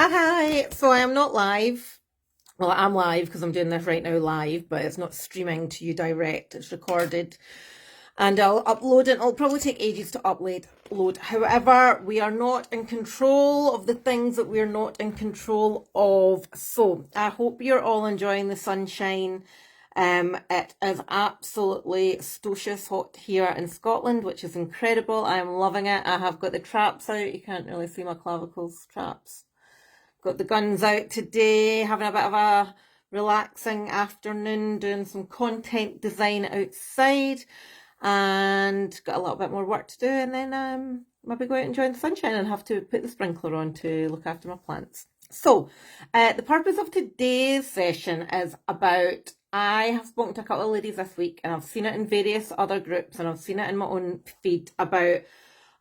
Hi, so I am not live. Well, I'm live because I'm doing this right now live, but it's not streaming to you direct. It's recorded and I'll upload it. It'll probably take ages to upload. However, we are not in control of the things that we're not in control of. So I hope you're all enjoying the sunshine. It is absolutely stocious hot here in Scotland, which is incredible. I am loving it. I have got the traps out. You can't really see my clavicles traps. Got the guns out today, having a bit of a relaxing afternoon, doing some content design outside, and got a little bit more work to do, and then maybe go out and enjoy the sunshine and have to put the sprinkler on to look after my plants. So, the purpose of today's session is about, I have spoken to a couple of ladies this week, and I've seen it in various other groups, and I've seen it in my own feed about,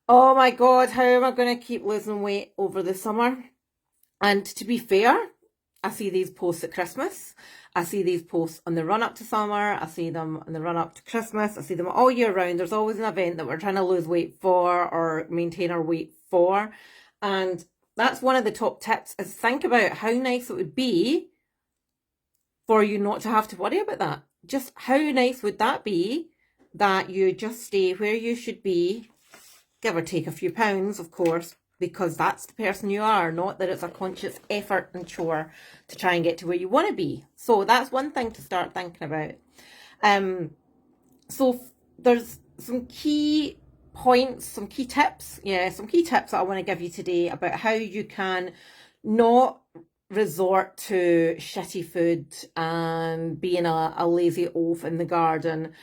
oh my God, how am I going to keep losing weight over the summer? And to be fair, I see these posts at Christmas. I see these posts on the run up to summer. I see them on the run up to Christmas. I see them all year round. There's always an event that we're trying to lose weight for or maintain our weight for. And that's one of the top tips, is think about how nice it would be for you not to have to worry about that. Just how nice would that be that you just stay where you should be, give or take a few pounds, of course, because that's the person you are, not that it's a conscious effort and chore to try and get to where you want to be. So that's one thing to start thinking about. So there's some key points, some key tips that I want to give you today about how you can not resort to shitty food and being a lazy oaf in the garden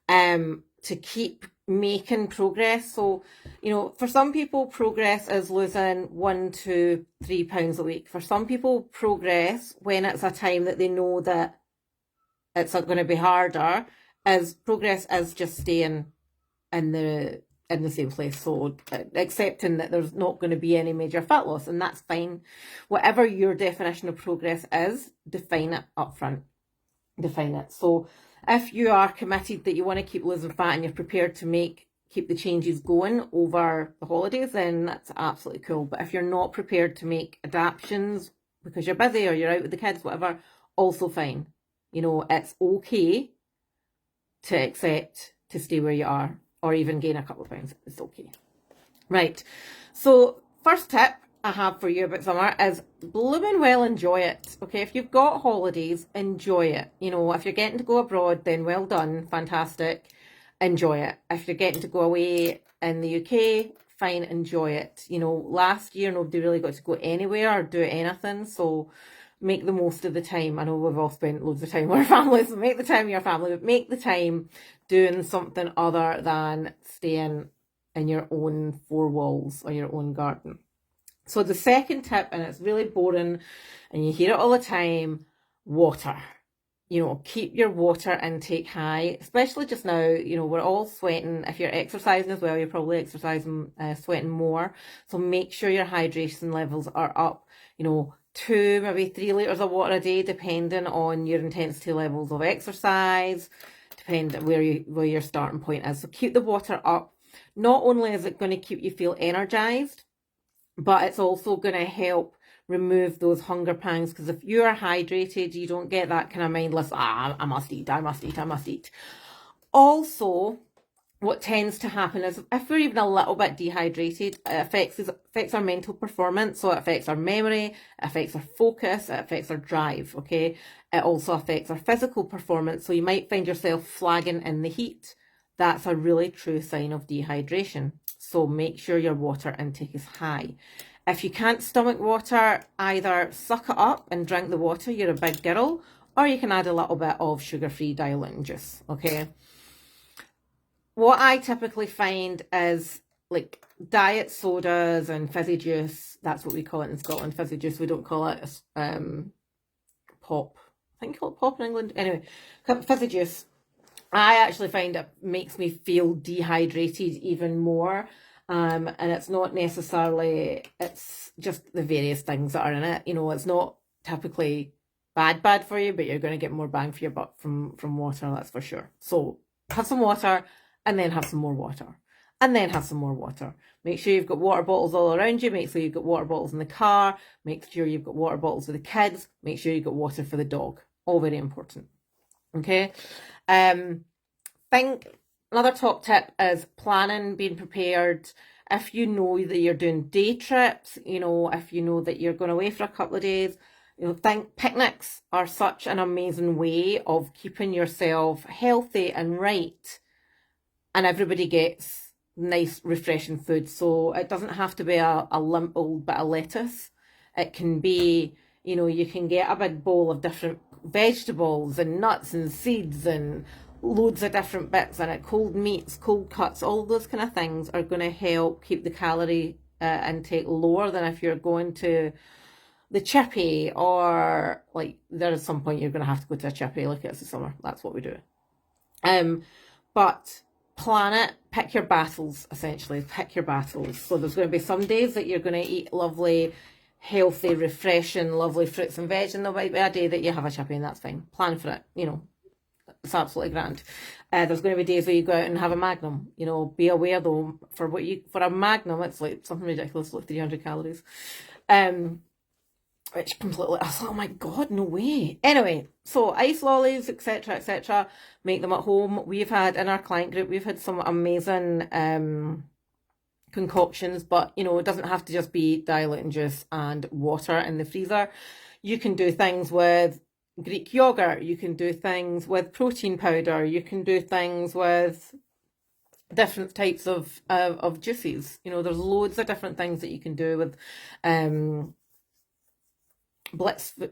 to keep making progress. So, for some people, progress is losing 1 to 3 pounds a week. For some people, progress, when it's a time that they know that it's going to be harder, progress is just staying in the same place. So accepting that there's not going to be any major fat loss, and that's fine. Whatever your definition of progress is, define it up front. Define it. So if you are committed that you want to keep losing fat and you're prepared to keep the changes going over the holidays, then that's absolutely cool. But if you're not prepared to make adaptations because you're busy or you're out with the kids, whatever, also fine. It's okay to accept to stay where you are or even gain a couple of pounds. It's okay. Right. So first tip I have for you about summer is blooming well enjoy it. Okay, if you've got holidays, enjoy it. If you're getting to go abroad, then well done, fantastic, enjoy it. If you're getting to go away in the UK, fine, enjoy it. Last year nobody really got to go anywhere or do anything, so make the most of the time. I know we've all spent loads of time with our families, so make the time with your family, but make the time doing something other than staying in your own four walls or your own garden. So the second tip, and it's really boring and you hear it all the time, water. Keep your water intake high, especially just now. We're all sweating. If you're exercising as well, you're probably exercising, sweating more. So make sure your hydration levels are up, 2, maybe 3 litres of water a day, depending on your intensity levels of exercise, depending where your starting point is. So keep the water up. Not only is it going to keep you feel energized, but it's also going to help remove those hunger pangs, because if you are hydrated, you don't get that kind of mindless, I must eat, I must eat, I must eat. Also, what tends to happen is if we're even a little bit dehydrated, it affects our mental performance. So it affects our memory, it affects our focus, it affects our drive, okay? It also affects our physical performance. So you might find yourself flagging in the heat. That's a really true sign of dehydration. So make sure your water intake is high. If you can't stomach water, either suck it up and drink the water, you're a big girl, or you can add a little bit of sugar-free diluting juice, okay? What I typically find is like diet sodas and fizzy juice. That's what we call it in Scotland, fizzy juice. We don't call it pop. I think you call it pop in England. Anyway, fizzy juice. I actually find it makes me feel dehydrated even more. And it's not necessarily, it's just the various things that are in it. It's not typically bad for you, but you're going to get more bang for your buck from water, that's for sure. So have some water and then have some more water. and then have some more water. Make sure you've got water bottles all around you. Make sure you've got water bottles in the car. Make sure you've got water bottles for the kids. Make sure you've got water for the dog. All very important. Okay. Think another top tip is planning, being prepared. If you know that you're doing day trips, if you know that you're going away for a couple of days, think picnics are such an amazing way of keeping yourself healthy and right, and everybody gets nice, refreshing food. So it doesn't have to be a limp old bit of lettuce. It can be, you can get a big bowl of different vegetables and nuts and seeds and loads of different bits in it, cold meats, cold cuts, all those kind of things are going to help keep the calorie intake lower than if you're going to the chippy, or like there is some point you're going to have to go to a chippy, like it's the summer. That's what we do. But plan it, pick your battles, essentially. Pick your battles. So there's going to be some days that you're going to eat lovely, healthy, refreshing, lovely fruits and veg, and there might be a day that you have a chippy, and that's fine. Plan for it, it's absolutely grand. There's going to be days where you go out and have a Magnum. Be aware though, for a Magnum, it's like something ridiculous, like 300 calories. Which completely, I was like, oh my God, no way. Anyway, so ice lollies, etc., etc. Make them at home. We've had, in our client group, we've had some amazing concoctions, but it doesn't have to just be diluting juice and water in the freezer. You can do things with Greek yogurt. You can do things with protein powder. You can do things with different types of juices. There's loads of different things that you can do with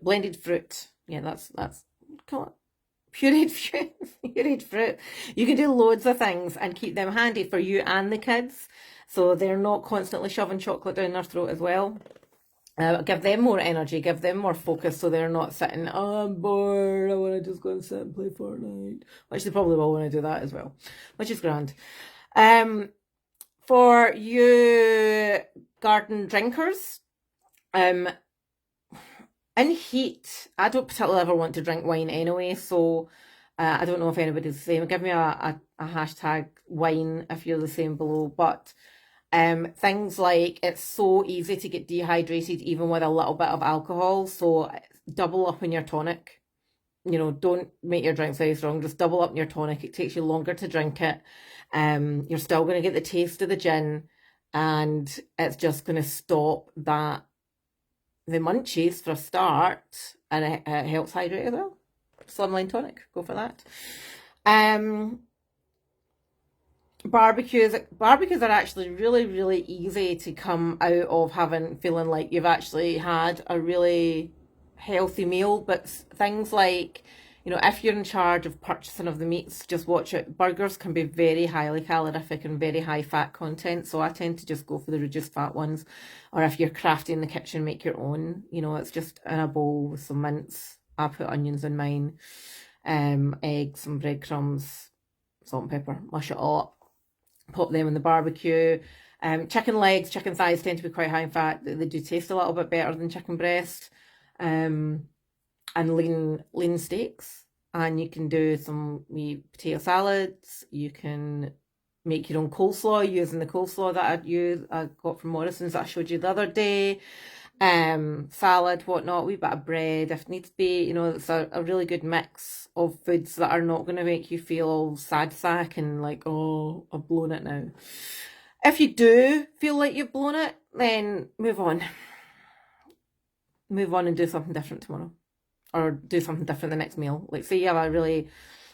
blended fruit. Yeah, that's come on. Pureed fruit. You can do loads of things and keep them handy for you and the kids, so they're not constantly shoving chocolate down their throat as well. Give them more energy, give them more focus, so they're not sitting, oh, I'm bored, I want to just go and sit and play Fortnite, which they probably will want to do that as well, which is grand. For you garden drinkers, in heat, I don't particularly ever want to drink wine anyway, so I don't know if anybody's the same. Give me a hashtag wine if you're the same below, but things like, it's so easy to get dehydrated even with a little bit of alcohol, so double up on your tonic. Don't make your drinks very strong, just double up on your tonic. It takes you longer to drink it. You're still going to get the taste of the gin, and it's just going to stop the munchies for a start, and it helps hydrate as well. Slimline tonic, go for that. Barbecues are actually really, really easy to come out of feeling like you've actually had a really healthy meal. But things like, if you're in charge of purchasing of the meats, just watch it. Burgers can be very highly calorific and very high fat content, so I tend to just go for the reduced fat ones. Or if you're crafty in the kitchen, make your own. It's just in a bowl with some mince. I put onions in mine, eggs, some breadcrumbs, salt and pepper, mush it all up. Pop them in the barbecue. Chicken legs, chicken thighs tend to be quite high in fat. They do taste a little bit better than chicken breast. And lean steaks. And you can do some potato salads. You can make your own coleslaw using the coleslaw that I got from Morrison's that I showed you the other day. Salad, whatnot, wee bit of bread if needs be. It's a really good mix of foods that are not going to make you feel all sad sack and like, oh, I've blown it now. If you do feel like you've blown it, then move on and do something different tomorrow, or do something different the next meal. Like, say you have a really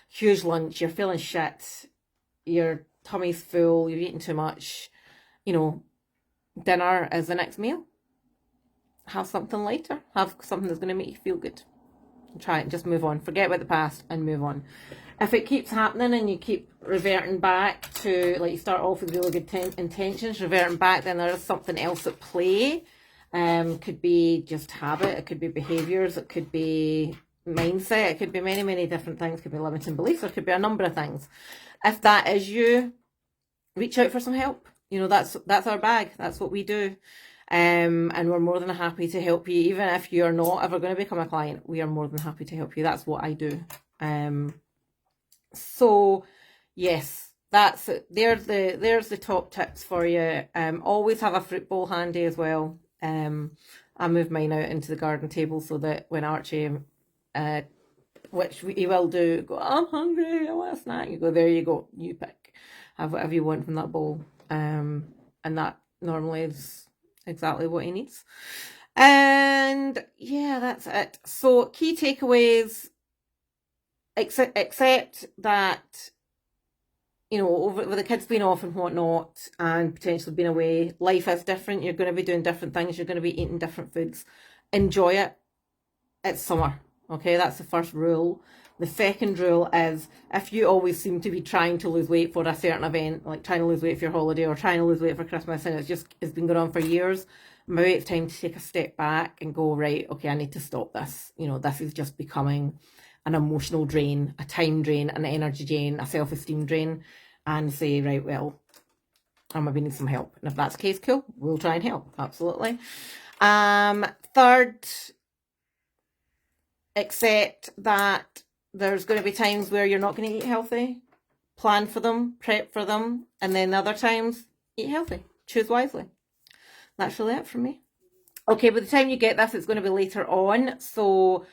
huge lunch, you're feeling shit, your tummy's full, you've eaten too much, dinner is the next meal. Have something lighter. Have something that's going to make you feel good. Try it and just move on. Forget about the past and move on. If it keeps happening and you keep reverting back to, like, you start off with really good intentions, reverting back, then there is something else at play. Could be just habit. It could be behaviours. It could be mindset. It could be many, many different things. It could be limiting beliefs. It could be a number of things. If that is you, reach out for some help. That's our bag. That's what we do. And we're more than happy to help you. Even if you're not ever going to become a client, we are more than happy to help you. That's what I do. So yes, that's it. There's the top tips for you. Always have a fruit bowl handy as well. I move mine out into the garden table so that when Archie, which he will do, go, I'm hungry, I want a snack. You go, there you go, you pick, have whatever you want from that bowl. And that normally is exactly what he needs. And yeah, that's it. So key takeaways, accept that, you know, over with the kids being off and whatnot and potentially being away, life is different. You're going to be doing different things. You're going to be eating different foods. Enjoy it. It's summer. Okay, that's the first rule. The second rule is if you always seem to be trying to lose weight for a certain event, like trying to lose weight for your holiday or trying to lose weight for Christmas, and it's been going on for years, maybe it's time to take a step back and go, right, okay, I need to stop this. You know, this is just becoming an emotional drain, a time drain, an energy drain, a self-esteem drain, and say, right, well, I maybe need some help. And if that's the case, cool, we'll try and help. Absolutely. Third, accept that there's going to be times where you're not going to eat healthy. Plan for them, prep for them, and then other times, eat healthy. Choose wisely. That's really it from me. Okay, by the time you get this, it's going to be later on, so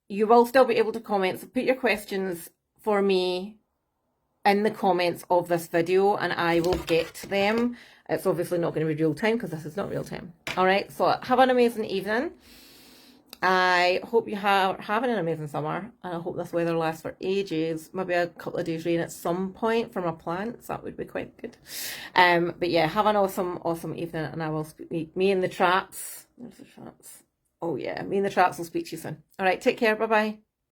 you will still be able to comment. So put your questions for me in the comments of this video and I will get to them. It's obviously not going to be real time because this is not real time. All right, so have an amazing evening. I hope you have having an amazing summer, and I hope this weather lasts for ages. Maybe a couple of days rain at some point for my plants. That would be quite good. But yeah, have an awesome evening, and I will speak. Me and the traps. There's the traps. Oh yeah, me and the traps will speak to you soon. All right, take care. Bye bye.